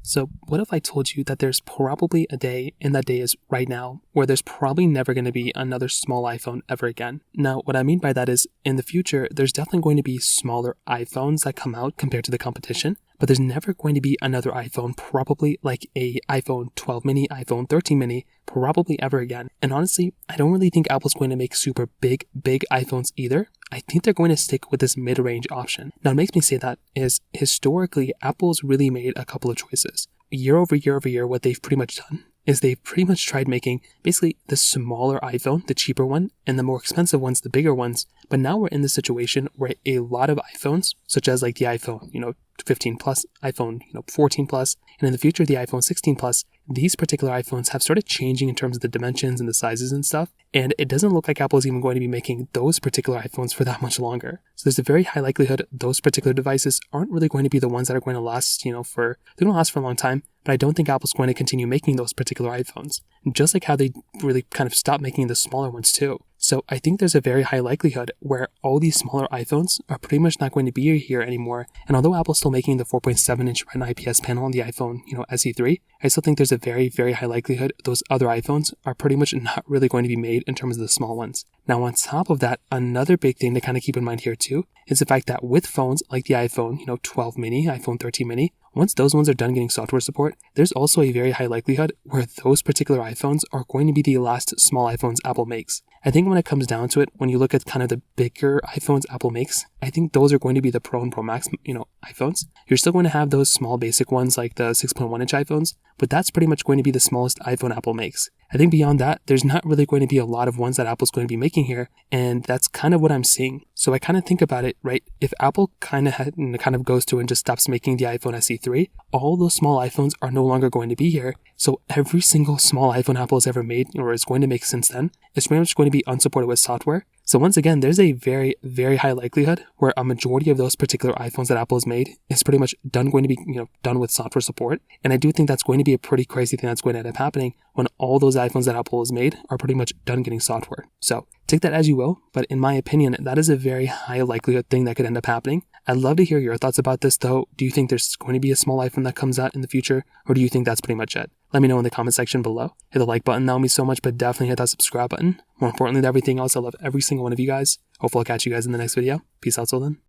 So what if I told you that there's probably a day, and that day is right now, where there's probably never going to be another small iPhone ever again? Now, what I mean by that is, in the future, there's definitely going to be smaller iPhones that come out compared to the competition, but there's never going to be another iPhone, probably like a iPhone 12 mini, iPhone 13 mini, probably ever again. And honestly, I don't really think Apple's going to make super big iPhones either. I think they're going to stick with this mid-range option. Now, what makes me say that is historically, Apple's really made a couple of choices. Year over year, what they've pretty much done is they've pretty much tried making basically the smaller iPhone, the cheaper one, and the more expensive ones, the bigger ones. But now we're in the situation where a lot of iPhones, such as like the iPhone, 15 Plus, iPhone, 14 Plus, and in the future, the iPhone 16 Plus, these particular iPhones have started changing in terms of the dimensions and the sizes and stuff. And it doesn't look like Apple is even going to be making those particular iPhones for that much longer. So there's a very high likelihood those particular devices aren't really going to be the ones that are going to last, they're going to last for a long time. But I don't think Apple's going to continue making those particular iPhones, just like how they really kind of stopped making the smaller ones too. So I think there's a very high likelihood where all these smaller iPhones are pretty much not going to be here anymore. And although Apple's still making the 4.7-inch Retina IPS panel on the iPhone, SE3, I still think there's a very, very high likelihood those other iPhones are pretty much not really going to be made in terms of the small ones. Now, on top of that, another big thing to kind of keep in mind here too is the fact that with phones like the iPhone, 12 mini, iPhone 13 mini, once those ones are done getting software support, there's also a very high likelihood where those particular iPhones are going to be the last small iPhones Apple makes. I think when it comes down to it, when you look at kind of the bigger iPhones Apple makes, I think those are going to be the Pro and Pro Max, iPhones. You're still going to have those small basic ones like the 6.1-inch iPhones, but that's pretty much going to be the smallest iPhone Apple makes. I think beyond that, there's not really going to be a lot of ones that Apple's going to be making here, and that's kind of what I'm seeing. So I kind of think about it, right? If Apple kind of goes to and just stops making the iPhone SE3, all those small iPhones are no longer going to be here. So every single small iPhone Apple has ever made, or is going to make since then, is pretty much going to be unsupported with software. So once again, there's a very, very high likelihood where a majority of those particular iPhones that Apple has made is pretty much done with software support. And I do think that's going to be a pretty crazy thing that's going to end up happening when all those iPhones that Apple has made are pretty much done getting software. So take that as you will, but in my opinion, that is a very high likelihood thing that could end up happening. I'd love to hear your thoughts about this though. Do you think there's going to be a small iPhone that comes out in the future, or do you think that's pretty much it? Let me know in the comment section below. Hit the like button, that would mean so much, but definitely hit that subscribe button. More importantly than everything else, I love every single one of you guys. Hopefully I'll catch you guys in the next video. Peace out till then.